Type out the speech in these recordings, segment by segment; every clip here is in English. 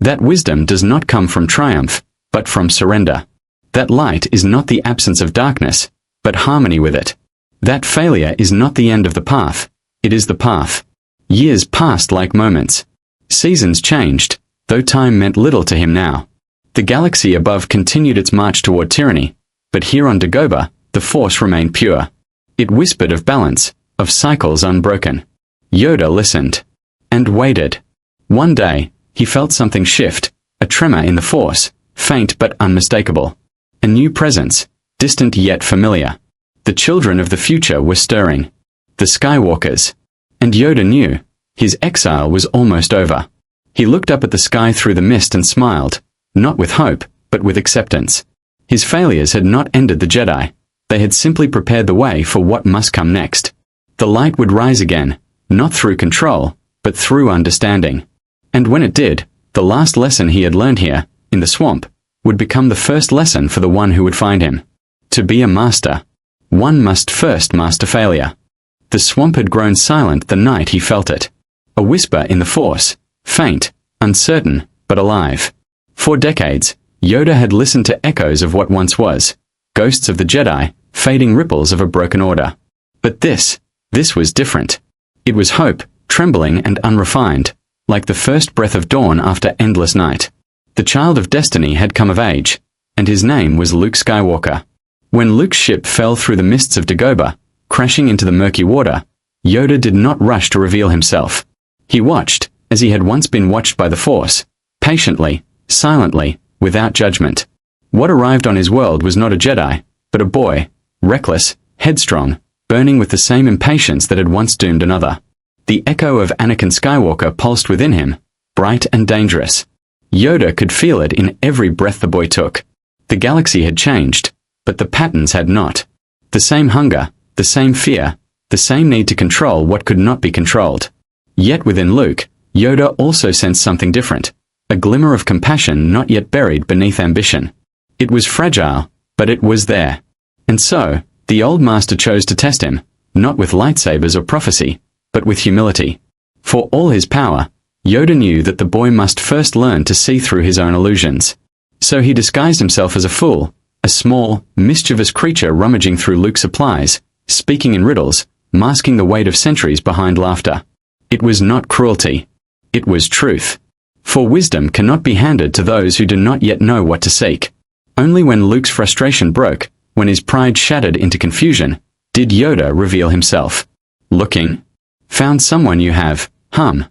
That wisdom does not come from triumph, but from surrender. That light is not the absence of darkness, but harmony with it. That failure is not the end of the path, it is the path. Years passed like moments. Seasons changed, though time meant little to him now. The galaxy above continued its march toward tyranny, but here on Dagobah, the force remained pure. It whispered of balance, of cycles unbroken. Yoda listened. And waited. One day, he felt something shift, a tremor in the force, faint but unmistakable. A new presence, distant yet familiar. The children of the future were stirring. The Skywalkers. And Yoda knew. His exile was almost over. He looked up at the sky through the mist and smiled, not with hope, but with acceptance. His failures had not ended the Jedi. They had simply prepared the way for what must come next. The light would rise again, not through control, but through understanding. And when it did, the last lesson he had learned here, in the swamp, would become the first lesson for the one who would find him. To be a master, one must first master failure. The swamp had grown silent the night he felt it. A whisper in the force, faint, uncertain, but alive. For decades, Yoda had listened to echoes of what once was, ghosts of the Jedi, fading ripples of a broken order. But this was different. It was hope, trembling and unrefined, like the first breath of dawn after endless night. The child of destiny had come of age, and his name was Luke Skywalker. When Luke's ship fell through the mists of Dagobah, crashing into the murky water, Yoda did not rush to reveal himself. He watched, as he had once been watched by the Force, patiently, silently, without judgment. What arrived on his world was not a Jedi, but a boy, reckless, headstrong, burning with the same impatience that had once doomed another. The echo of Anakin Skywalker pulsed within him, bright and dangerous. Yoda could feel it in every breath the boy took. The galaxy had changed, but the patterns had not. The same hunger, the same fear, the same need to control what could not be controlled. Yet within Luke, Yoda also sensed something different, a glimmer of compassion not yet buried beneath ambition. It was fragile, but it was there. And so, the old master chose to test him, not with lightsabers or prophecy, but with humility. For all his power, Yoda knew that the boy must first learn to see through his own illusions. So he disguised himself as a fool, a small, mischievous creature rummaging through Luke's supplies, speaking in riddles, masking the weight of centuries behind laughter. It was not cruelty. It was truth. For wisdom cannot be handed to those who do not yet know what to seek. Only when Luke's frustration broke, when his pride shattered into confusion, did Yoda reveal himself. Looking? Found someone you have, hum.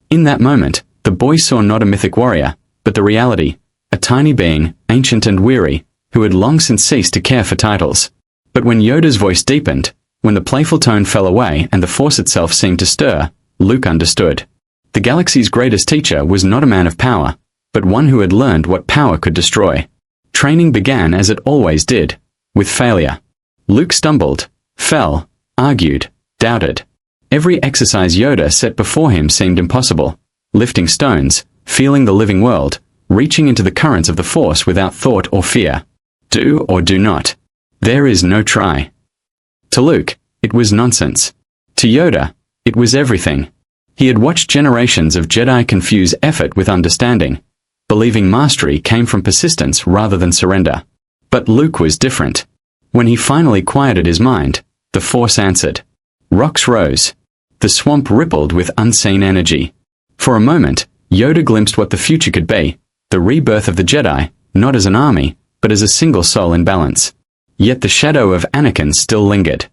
In that moment, the boy saw not a mythic warrior, but the reality, a tiny being, ancient and weary, who had long since ceased to care for titles. But when Yoda's voice deepened, when the playful tone fell away and the Force itself seemed to stir, Luke understood. The galaxy's greatest teacher was not a man of power, but one who had learned what power could destroy. Training began as it always did, with failure. Luke stumbled, fell, argued, doubted. Every exercise Yoda set before him seemed impossible, lifting stones, feeling the living world, reaching into the currents of the Force without thought or fear. Do or do not. There is no try. To Luke, it was nonsense. To Yoda, it was everything. He had watched generations of Jedi confuse effort with understanding, believing mastery came from persistence rather than surrender. But Luke was different. When he finally quieted his mind, the Force answered. Rocks rose. The swamp rippled with unseen energy. For a moment, Yoda glimpsed what the future could be, the rebirth of the Jedi, not as an army, but as a single soul in balance. Yet the shadow of Anakin still lingered.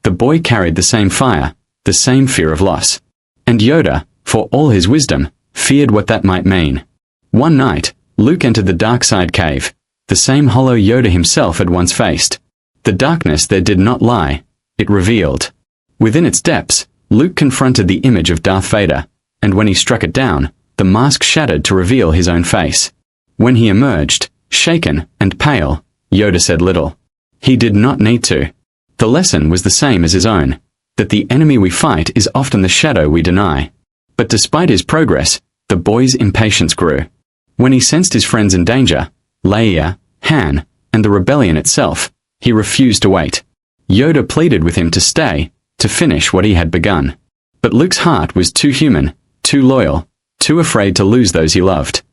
The boy carried the same fire, the same fear of loss. And Yoda, for all his wisdom, feared what that might mean. One night, Luke entered the dark side cave, the same hollow Yoda himself had once faced. The darkness there did not lie, it revealed. Within its depths, Luke confronted the image of Darth Vader, and when he struck it down, the mask shattered to reveal his own face. When he emerged, shaken and pale, Yoda said little. He did not need to. The lesson was the same as his own, that the enemy we fight is often the shadow we deny. But despite his progress, the boy's impatience grew. When he sensed his friends in danger, Leia, Han, and the rebellion itself, he refused to wait. Yoda pleaded with him to stay, to finish what he had begun. But Luke's heart was too human, too loyal, too afraid to lose those he loved.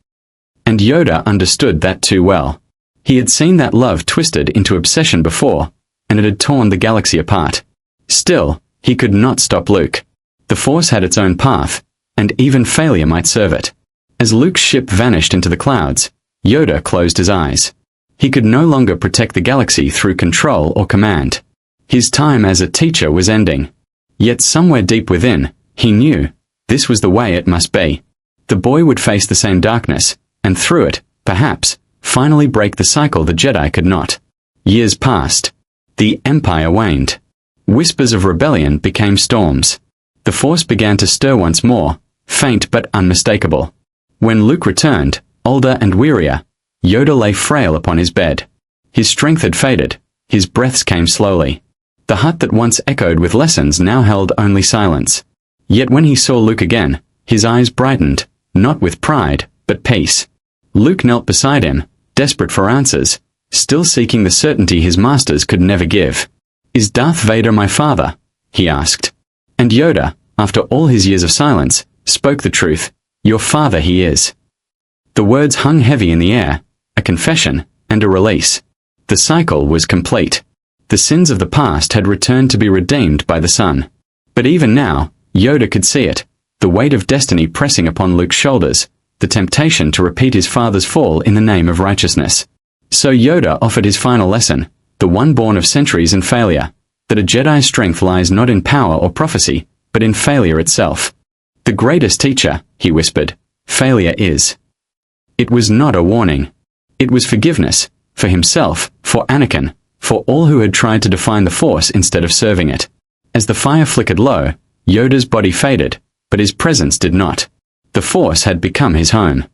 And Yoda understood that too well. He had seen that love twisted into obsession before, and it had torn the galaxy apart. Still, he could not stop Luke. The Force had its own path, and even failure might serve it. As Luke's ship vanished into the clouds, Yoda closed his eyes. He could no longer protect the galaxy through control or command. His time as a teacher was ending. Yet somewhere deep within, he knew, this was the way it must be. The boy would face the same darkness, and through it, perhaps, finally break the cycle the Jedi could not. Years passed. The Empire waned. Whispers of rebellion became storms. The Force began to stir once more, faint but unmistakable. When Luke returned, older and wearier, Yoda lay frail upon his bed. His strength had faded, his breaths came slowly. The hut that once echoed with lessons now held only silence. Yet when he saw Luke again, his eyes brightened, not with pride, but peace. Luke knelt beside him, desperate for answers, still seeking the certainty his masters could never give. "Is Darth Vader my father?" he asked. And Yoda, after all his years of silence, spoke the truth. "Your father he is." The words hung heavy in the air, a confession, and a release. The cycle was complete. The sins of the past had returned to be redeemed by the Son. But even now, Yoda could see it, the weight of destiny pressing upon Luke's shoulders, the temptation to repeat his father's fall in the name of righteousness. So Yoda offered his final lesson, the one born of centuries and failure, that a Jedi's strength lies not in power or prophecy, but in failure itself. "The greatest teacher," he whispered, "failure is." It was not a warning. It was forgiveness, for himself, for Anakin, for all who had tried to define the Force instead of serving it. As the fire flickered low, Yoda's body faded, but his presence did not. The Force had become his home.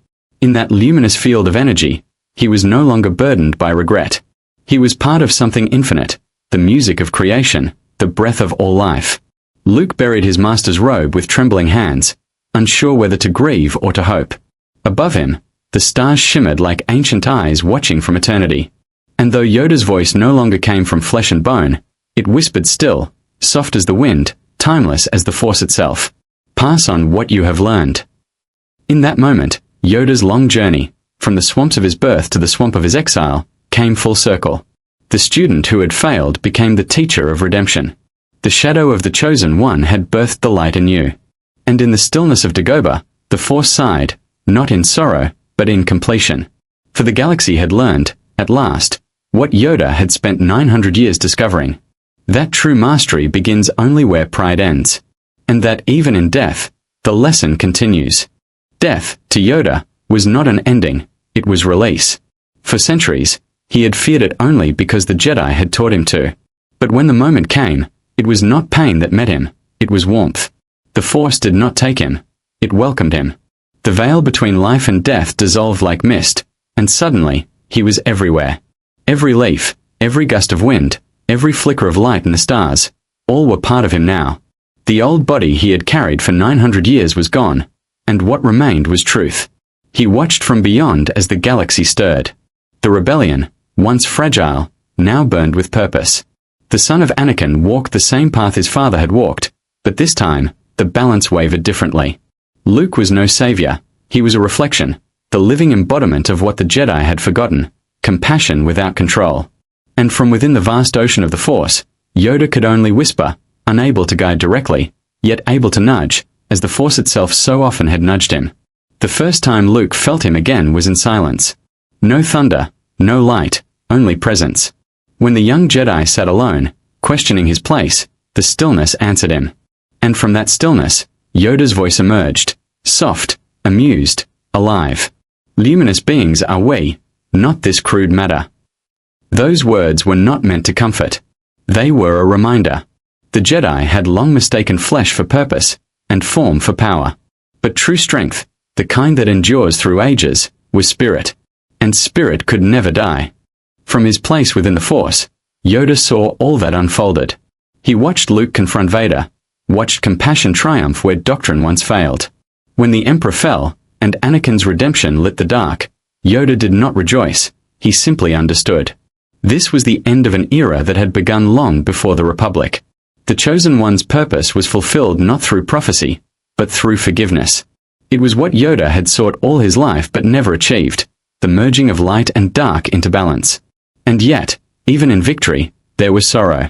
In that luminous field of energy, he was no longer burdened by regret. He was part of something infinite, the music of creation, the breath of all life. Luke buried his master's robe with trembling hands, unsure whether to grieve or to hope. Above him, the stars shimmered like ancient eyes watching from eternity. And though Yoda's voice no longer came from flesh and bone, it whispered still, soft as the wind, timeless as the Force itself. "Pass on what you have learned." In that moment, Yoda's long journey, from the swamps of his birth to the swamp of his exile, came full circle. The student who had failed became the teacher of redemption. The shadow of the Chosen One had birthed the light anew. And in the stillness of Dagobah, the Force sighed, not in sorrow, but in completion. For the galaxy had learned, at last, what Yoda had spent 900 years discovering. That true mastery begins only where pride ends. And that even in death, the lesson continues. Death, to Yoda, was not an ending, it was release. For centuries, he had feared it only because the Jedi had taught him to. But when the moment came, it was not pain that met him, it was warmth. The Force did not take him, it welcomed him. The veil between life and death dissolved like mist, and suddenly, he was everywhere. Every leaf, every gust of wind, every flicker of light in the stars, all were part of him now. The old body he had carried for 900 years was gone, and what remained was truth. He watched from beyond as the galaxy stirred. The rebellion, once fragile, now burned with purpose. The son of Anakin walked the same path his father had walked, but this time, the balance wavered differently. Luke was no savior, he was a reflection, the living embodiment of what the Jedi had forgotten, compassion without control. And from within the vast ocean of the Force, Yoda could only whisper, unable to guide directly, yet able to nudge, as the Force itself so often had nudged him. The first time Luke felt him again was in silence. No thunder, no light, only presence. When the young Jedi sat alone, questioning his place, the stillness answered him. And from that stillness, Yoda's voice emerged, soft, amused, alive. "Luminous beings are we, not this crude matter." Those words were not meant to comfort. They were a reminder. The Jedi had long mistaken flesh for purpose, and form for power. But true strength, the kind that endures through ages, was spirit. And spirit could never die. From his place within the Force, Yoda saw all that unfolded. He watched Luke confront Vader, watched compassion triumph where doctrine once failed. When the Emperor fell, and Anakin's redemption lit the dark, Yoda did not rejoice, he simply understood. This was the end of an era that had begun long before the Republic. The Chosen One's purpose was fulfilled not through prophecy, but through forgiveness. It was what Yoda had sought all his life but never achieved, the merging of light and dark into balance. And yet, even in victory, there was sorrow.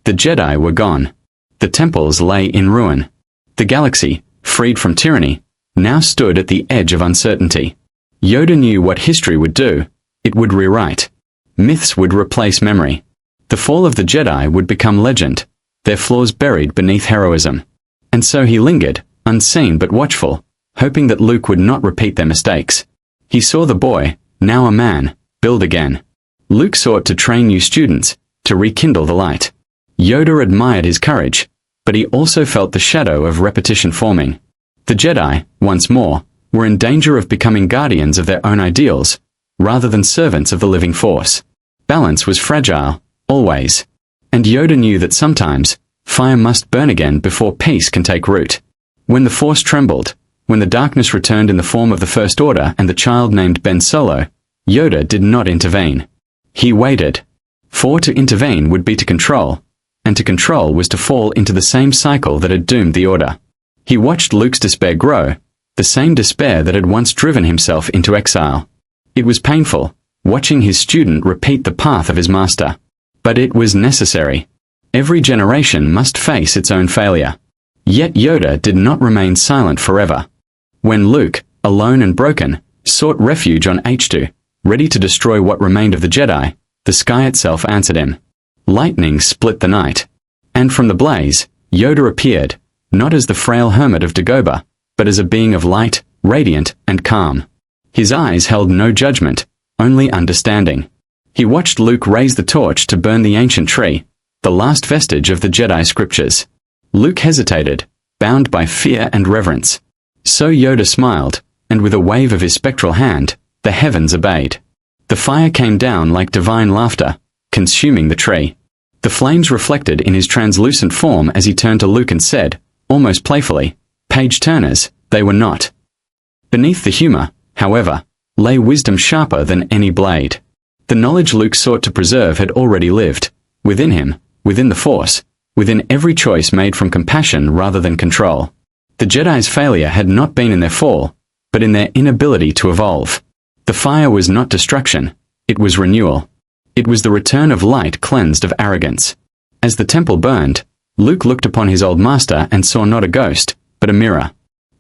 The Jedi were gone. The temples lay in ruin. The galaxy, freed from tyranny, now stood at the edge of uncertainty. Yoda knew what history would do. It would rewrite. Myths would replace memory. The fall of the Jedi would become legend, their flaws buried beneath heroism. And so he lingered, unseen but watchful, hoping that Luke would not repeat their mistakes. He saw the boy, now a man, build again. Luke sought to train new students, to rekindle the light. Yoda admired his courage, but he also felt the shadow of repetition forming. The Jedi, once more, were in danger of becoming guardians of their own ideals, rather than servants of the living force. Balance was fragile, always. And Yoda knew that sometimes, fire must burn again before peace can take root. When the force trembled, when the darkness returned in the form of the First Order and the child named Ben Solo, Yoda did not intervene. He waited. For to intervene would be to control, and to control was to fall into the same cycle that had doomed the Order. He watched Luke's despair grow, the same despair that had once driven himself into exile. It was painful, watching his student repeat the path of his master. But it was necessary. Every generation must face its own failure. Yet Yoda did not remain silent forever. When Luke, alone and broken, sought refuge on H2, ready to destroy what remained of the Jedi, the sky itself answered him. Lightning split the night. And from the blaze, Yoda appeared, not as the frail hermit of Dagobah, but as a being of light, radiant, and calm. His eyes held no judgment, only understanding. He watched Luke raise the torch to burn the ancient tree, the last vestige of the Jedi scriptures. Luke hesitated, bound by fear and reverence. So Yoda smiled, and with a wave of his spectral hand, the heavens obeyed. The fire came down like divine laughter, consuming the tree. The flames reflected in his translucent form as he turned to Luke and said, almost playfully, "Page-turners, they were not." Beneath the humor, however, lay wisdom sharper than any blade. The knowledge Luke sought to preserve had already lived, within him, within the Force, within every choice made from compassion rather than control. The Jedi's failure had not been in their fall, but in their inability to evolve. The fire was not destruction, it was renewal. It was the return of light cleansed of arrogance. As the temple burned, Luke looked upon his old master and saw not a ghost, but a mirror.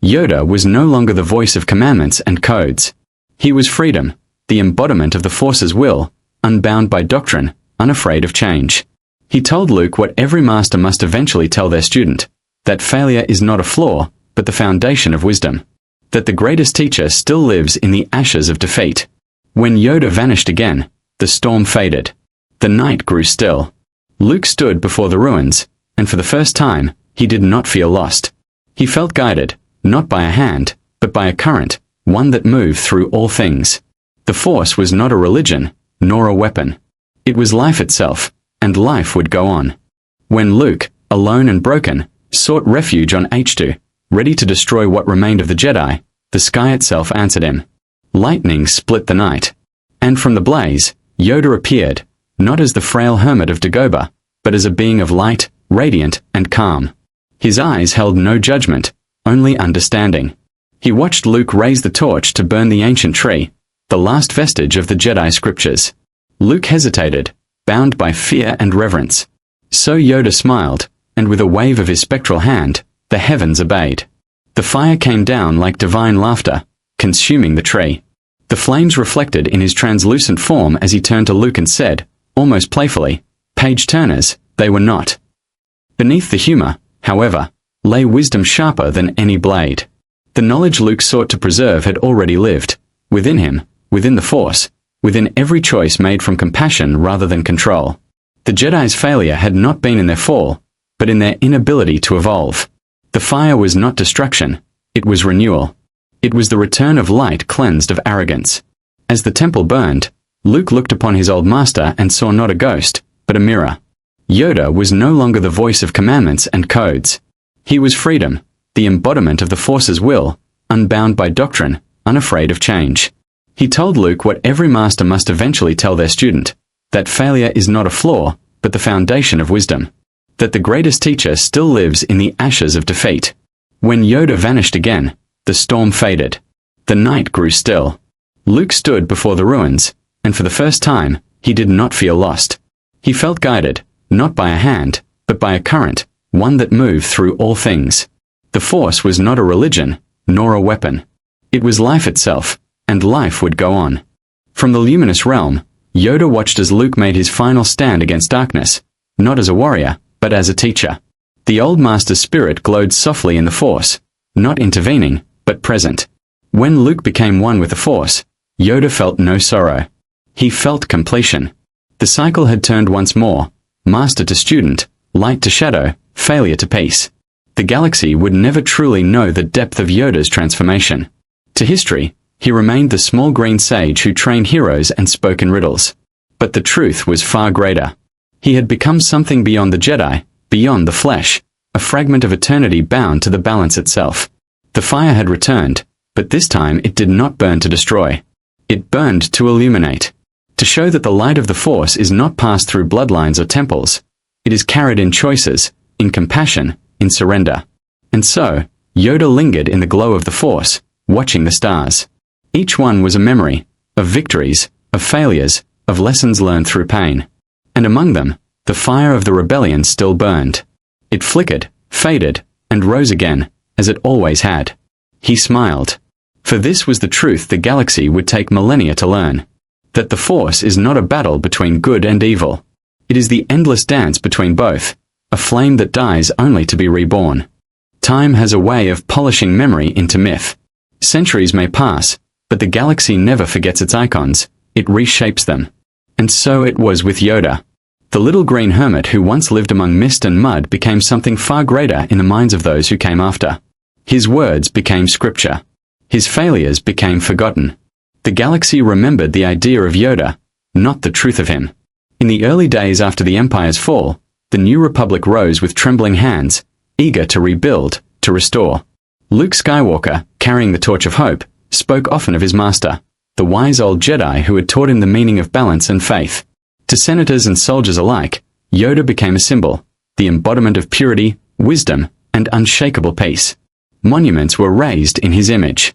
Yoda was no longer the voice of commandments and codes. He was freedom, the embodiment of the Force's will, unbound by doctrine, unafraid of change. He told Luke what every master must eventually tell their student, that failure is not a flaw, but the foundation of wisdom. That the greatest teacher still lives in the ashes of defeat. When Yoda vanished again, the storm faded. The night grew still. Luke stood before the ruins, and for the first time, he did not feel lost. He felt guided, not by a hand, but by a current, one that moved through all things. The Force was not a religion, nor a weapon. It was life itself, and life would go on. When Luke, alone and broken, sought refuge on H2, ready to destroy what remained of the Jedi, the sky itself answered him. Lightning split the night. And from the blaze, Yoda appeared, not as the frail hermit of Dagobah, but as a being of light, radiant, and calm. His eyes held no judgment, only understanding. He watched Luke raise the torch to burn the ancient tree, the last vestige of the Jedi scriptures. Luke hesitated, bound by fear and reverence. So Yoda smiled, and with a wave of his spectral hand, the heavens obeyed. The fire came down like divine laughter, consuming the tree. The flames reflected in his translucent form as he turned to Luke and said, almost playfully, "Page-turners, they were not." Beneath the humor, however, lay wisdom sharper than any blade. The knowledge Luke sought to preserve had already lived, within him, within the Force, within every choice made from compassion rather than control. The Jedi's failure had not been in their fall, but in their inability to evolve. The fire was not destruction, it was renewal. It was the return of light cleansed of arrogance. As the temple burned, Luke looked upon his old master and saw not a ghost, but a mirror. Yoda was no longer the voice of commandments and codes. He was freedom, the embodiment of the Force's will, unbound by doctrine, unafraid of change. He told Luke what every master must eventually tell their student, that failure is not a flaw, but the foundation of wisdom. That the greatest teacher still lives in the ashes of defeat. When Yoda vanished again, The storm faded. The night grew still. Luke stood before the ruins, and for the first time, he did not feel lost. He felt guided, not by a hand, but by a current, one that moved through all things. The Force was not a religion, nor a weapon. It was life itself, and life would go on. From the luminous realm, Yoda watched as Luke made his final stand against darkness, not as a warrior, but as a teacher. The old master's spirit glowed softly in the Force, not intervening, but present. When Luke became one with the Force, Yoda felt no sorrow. He felt completion. The cycle had turned once more, master to student, light to shadow, failure to peace. The galaxy would never truly know the depth of Yoda's transformation. To history, he remained the small green sage who trained heroes and spoke in riddles. But the truth was far greater. He had become something beyond the Jedi, beyond the flesh, a fragment of eternity bound to the balance itself. The fire had returned, but this time it did not burn to destroy. It burned to illuminate. To show that the light of the Force is not passed through bloodlines or temples. It is carried in choices, in compassion, in surrender. And so, Yoda lingered in the glow of the Force, watching the stars. Each one was a memory, of victories, of failures, of lessons learned through pain. And among them, the fire of the rebellion still burned. It flickered, faded, and rose again, as it always had. He smiled. For this was the truth the galaxy would take millennia to learn. That the Force is not a battle between good and evil. It is the endless dance between both, a flame that dies only to be reborn. Time has a way of polishing memory into myth. Centuries may pass, but the galaxy never forgets its icons, it reshapes them. And so it was with Yoda. The little green hermit who once lived among mist and mud became something far greater in the minds of those who came after. His words became scripture. His failures became forgotten. The galaxy remembered the idea of Yoda, not the truth of him. In the early days after the Empire's fall, the New Republic rose with trembling hands, eager to rebuild, to restore. Luke Skywalker, carrying the torch of hope, spoke often of his master, the wise old Jedi who had taught him the meaning of balance and faith. To senators and soldiers alike, Yoda became a symbol, the embodiment of purity, wisdom, and unshakable peace. Monuments were raised in his image.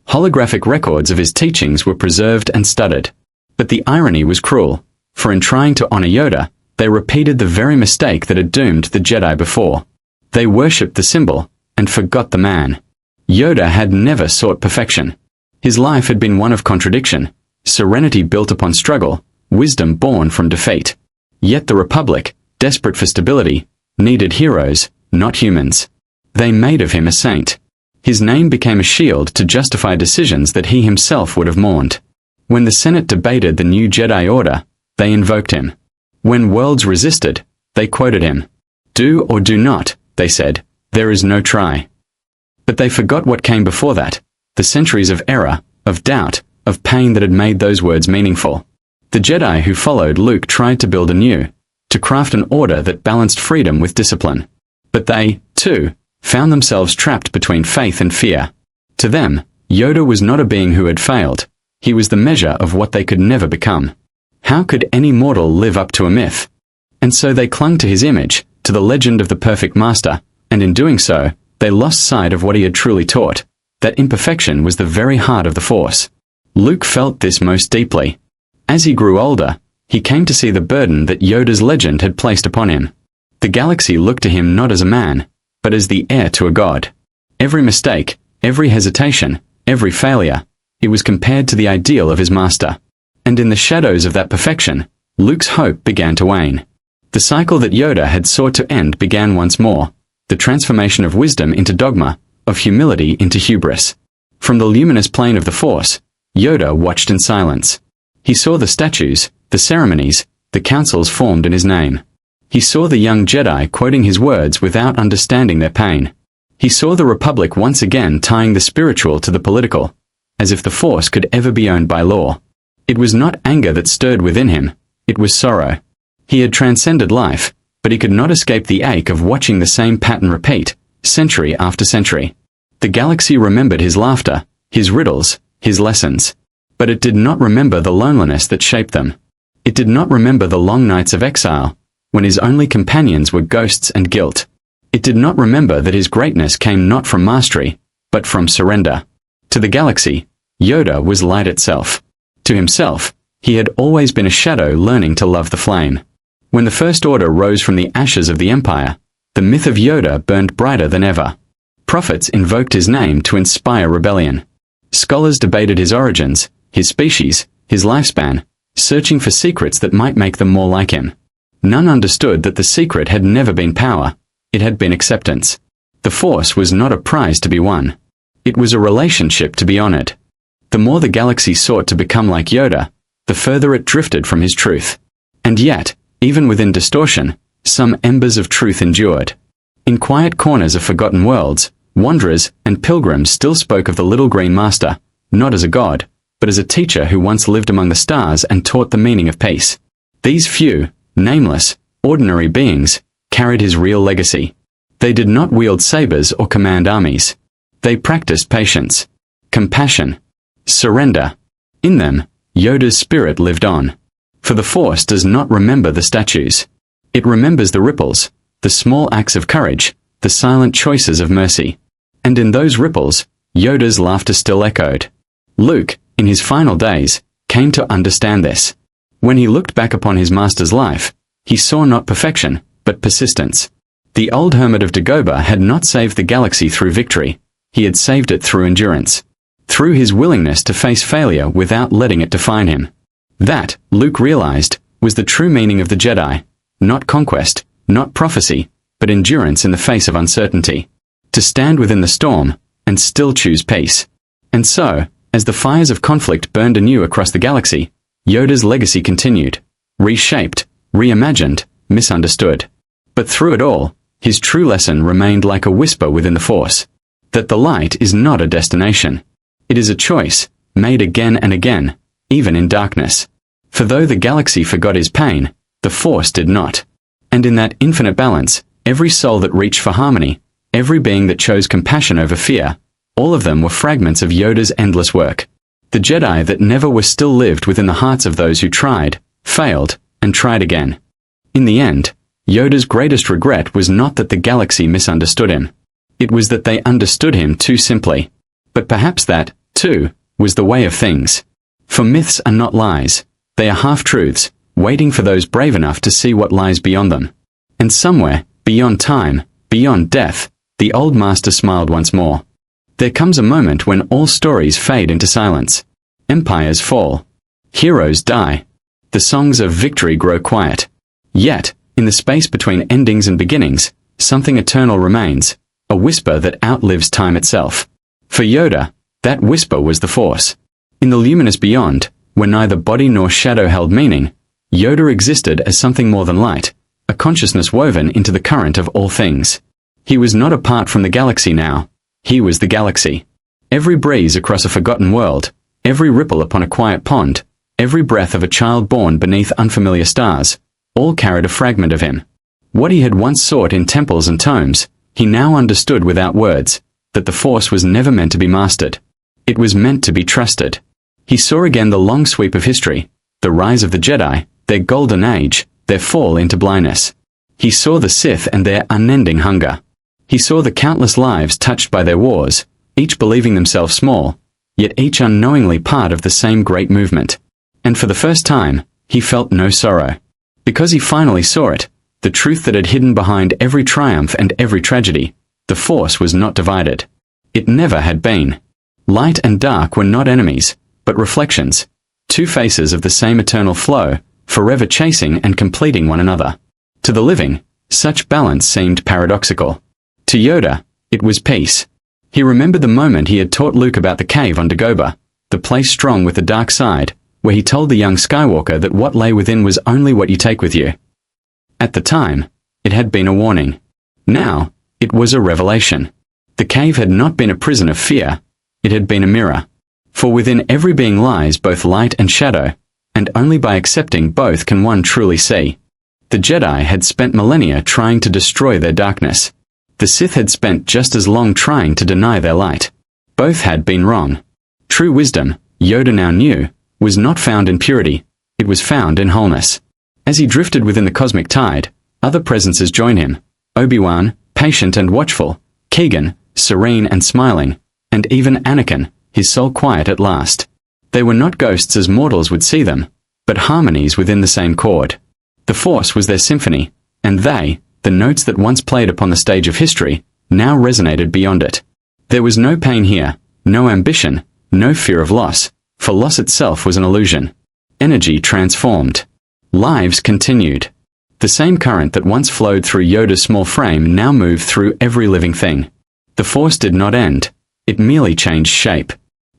Holographic records of his teachings were preserved and studied. But the irony was cruel, for in trying to honor Yoda, they repeated the very mistake that had doomed the Jedi before. They worshipped the symbol, and forgot the man. Yoda had never sought perfection. His life had been one of contradiction, serenity built upon struggle, wisdom born from defeat. Yet the Republic, desperate for stability, needed heroes, not humans. They made of him a saint. His name became a shield to justify decisions that he himself would have mourned. When the Senate debated the new Jedi Order, they invoked him. When worlds resisted, they quoted him. Do or do not, they said, there is no try. But they forgot what came before that, the centuries of error, of doubt, of pain that had made those words meaningful. The Jedi who followed Luke tried to build anew, to craft an order that balanced freedom with discipline. But they, too, found themselves trapped between faith and fear. To them, Yoda was not a being who had failed. He was the measure of what they could never become. How could any mortal live up to a myth? And so they clung to his image, to the legend of the perfect master, and in doing so, they lost sight of what he had truly taught, that imperfection was the very heart of the Force. Luke felt this most deeply. As he grew older, he came to see the burden that Yoda's legend had placed upon him. The galaxy looked to him not as a man, but as the heir to a god. Every mistake, every hesitation, every failure, it was compared to the ideal of his master. And in the shadows of that perfection, Luke's hope began to wane. The cycle that Yoda had sought to end began once more, the transformation of wisdom into dogma, of humility into hubris. From the luminous plane of the Force, Yoda watched in silence. He saw the statues, the ceremonies, the councils formed in his name. He saw the young Jedi quoting his words without understanding their pain. He saw the Republic once again tying the spiritual to the political, as if the Force could ever be owned by law. It was not anger that stirred within him, it was sorrow. He had transcended life, but he could not escape the ache of watching the same pattern repeat, century after century. The galaxy remembered his laughter, his riddles, his lessons. But it did not remember the loneliness that shaped them. It did not remember the long nights of exile, when his only companions were ghosts and guilt. It did not remember that his greatness came not from mastery, but from surrender. To the galaxy, Yoda was light itself. To himself, he had always been a shadow learning to love the flame. When the First Order rose from the ashes of the Empire, the myth of Yoda burned brighter than ever. Prophets invoked his name to inspire rebellion. Scholars debated his origins, his species, his lifespan, searching for secrets that might make them more like him. None understood that the secret had never been power, it had been acceptance. The Force was not a prize to be won. It was a relationship to be honored. The more the galaxy sought to become like Yoda, the further it drifted from his truth. And yet, even within distortion, some embers of truth endured. In quiet corners of forgotten worlds, wanderers and pilgrims still spoke of the little green master, not as a god, but as a teacher who once lived among the stars and taught the meaning of peace. These few, nameless, ordinary beings carried his real legacy. They did not wield sabers or command armies. They practiced patience, compassion, surrender. In them, Yoda's spirit lived on. For the Force does not remember the statues. It remembers the ripples, the small acts of courage, the silent choices of mercy. And in those ripples, Yoda's laughter still echoed. Luke, in his final days, came to understand this. When he looked back upon his master's life, he saw not perfection, but persistence. The old hermit of Dagobah had not saved the galaxy through victory. He had saved it through endurance. Through his willingness to face failure without letting it define him. That, Luke realized, was the true meaning of the Jedi. Not conquest, not prophecy, but endurance in the face of uncertainty. To stand within the storm, and still choose peace. And so, as the fires of conflict burned anew across the galaxy, Yoda's legacy continued. Reshaped, reimagined, misunderstood. But through it all, his true lesson remained like a whisper within the Force. That the light is not a destination. It is a choice, made again and again, even in darkness. For though the galaxy forgot his pain, the Force did not. And in that infinite balance, every soul that reached for harmony, every being that chose compassion over fear, all of them were fragments of Yoda's endless work. The Jedi that never were still lived within the hearts of those who tried, failed, and tried again. In the end, Yoda's greatest regret was not that the galaxy misunderstood him. It was that they understood him too simply. But perhaps that, too, was the way of things. For myths are not lies. They are half-truths, waiting for those brave enough to see what lies beyond them. And somewhere, beyond time, beyond death, the old master smiled once more. There comes a moment when all stories fade into silence. Empires fall. Heroes die. The songs of victory grow quiet. Yet, in the space between endings and beginnings, something eternal remains, a whisper that outlives time itself. For Yoda, that whisper was the Force. In the luminous beyond, where neither body nor shadow held meaning, Yoda existed as something more than light, a consciousness woven into the current of all things. He was not apart from the galaxy now. He was the galaxy. Every breeze across a forgotten world, every ripple upon a quiet pond, every breath of a child born beneath unfamiliar stars, all carried a fragment of him. What he had once sought in temples and tomes, he now understood without words, that the Force was never meant to be mastered. It was meant to be trusted. He saw again the long sweep of history, the rise of the Jedi, their golden age, their fall into blindness. He saw the Sith and their unending hunger. He saw the countless lives touched by their wars, each believing themselves small, yet each unknowingly part of the same great movement. And for the first time, he felt no sorrow. Because he finally saw it, the truth that had hidden behind every triumph and every tragedy, the Force was not divided. It never had been. Light and dark were not enemies, but reflections, two faces of the same eternal flow, forever chasing and completing one another. To the living, such balance seemed paradoxical. To Yoda, it was peace. He remembered the moment he had taught Luke about the cave on Dagobah, the place strong with the dark side, where he told the young Skywalker that what lay within was only what you take with you. At the time, it had been a warning. Now, it was a revelation. The cave had not been a prison of fear, it had been a mirror. For within every being lies both light and shadow, and only by accepting both can one truly see. The Jedi had spent millennia trying to destroy their darkness. The Sith had spent just as long trying to deny their light. Both had been wrong. True wisdom, Yoda now knew, was not found in purity, it was found in wholeness. As he drifted within the cosmic tide, other presences joined him. Obi-Wan, patient and watchful, Keegan, serene and smiling, and even Anakin, his soul quiet at last. They were not ghosts as mortals would see them, but harmonies within the same chord. The Force was their symphony, and they, the notes that once played upon the stage of history, now resonated beyond it. There was no pain here, no ambition, no fear of loss, for loss itself was an illusion. Energy transformed. Lives continued. The same current that once flowed through Yoda's small frame now moved through every living thing. The Force did not end. It merely changed shape.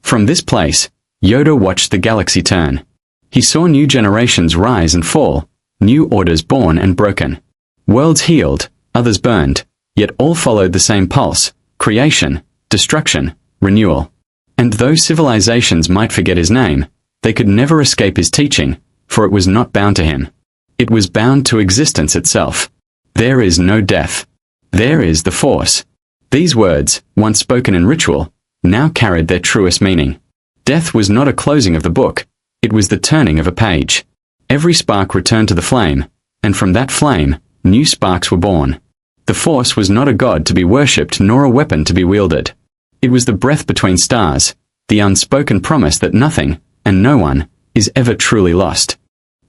From this place, Yoda watched the galaxy turn. He saw new generations rise and fall, new orders born and broken. Worlds healed, others burned, yet all followed the same pulse: creation, destruction, renewal. And though civilizations might forget his name, they could never escape his teaching, for it was not bound to him. It was bound to existence itself. There is no death. There is the Force. These words, once spoken in ritual, now carried their truest meaning. Death was not a closing of the book, it was the turning of a page. Every spark returned to the flame, and from that flame, new sparks were born. The Force was not a god to be worshipped nor a weapon to be wielded. It was the breath between stars, the unspoken promise that nothing, and no one, is ever truly lost.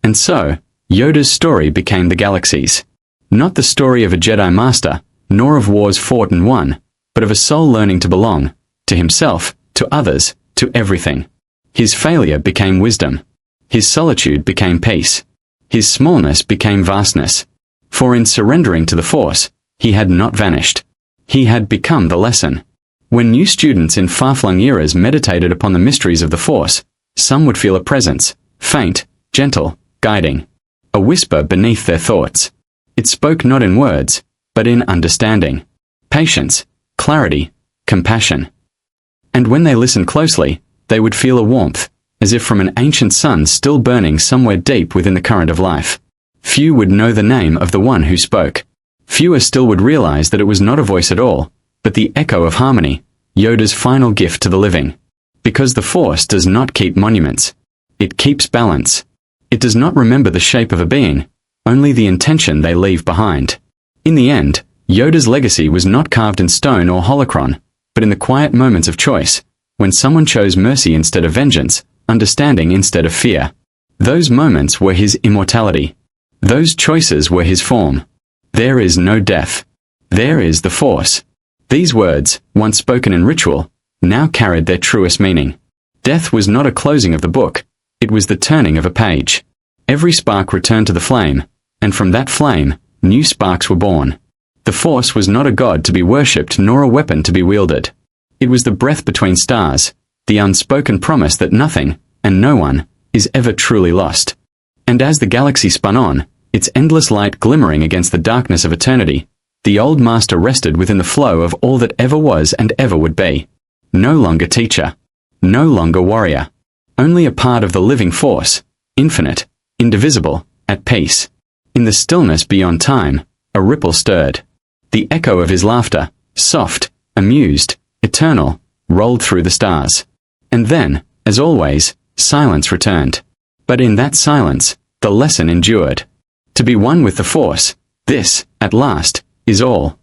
And so, Yoda's story became the galaxies. Not the story of a Jedi Master, nor of wars fought and won, but of a soul learning to belong, to himself, to others, to everything. His failure became wisdom. His solitude became peace. His smallness became vastness. For in surrendering to the Force, he had not vanished. He had become the lesson. When new students in far-flung eras meditated upon the mysteries of the Force, some would feel a presence, faint, gentle, guiding. A whisper beneath their thoughts. It spoke not in words, but in understanding, patience, clarity, compassion. And when they listened closely, they would feel a warmth, as if from an ancient sun still burning somewhere deep within the current of life. Few would know the name of the one who spoke. Fewer still would realize that it was not a voice at all, but the echo of harmony, Yoda's final gift to the living. Because the Force does not keep monuments. It keeps balance. It does not remember the shape of a being, only the intention they leave behind. In the end, Yoda's legacy was not carved in stone or holocron, but in the quiet moments of choice, when someone chose mercy instead of vengeance, understanding instead of fear. Those moments were his immortality. Those choices were his form. There is no death. There is the Force. These words, once spoken in ritual, now carried their truest meaning. Death was not a closing of the book, it was the turning of a page. Every spark returned to the flame, and from that flame, new sparks were born. The Force was not a god to be worshipped nor a weapon to be wielded. It was the breath between stars, the unspoken promise that nothing, and no one, is ever truly lost. And as the galaxy spun on, its endless light glimmering against the darkness of eternity, the old master rested within the flow of all that ever was and ever would be. No longer teacher. No longer warrior. Only a part of the living Force, infinite, indivisible, at peace. In the stillness beyond time, a ripple stirred. The echo of his laughter, soft, amused, eternal, rolled through the stars. And then, as always, silence returned. But in that silence, the lesson endured. To be one with the Force, this, at last, is all.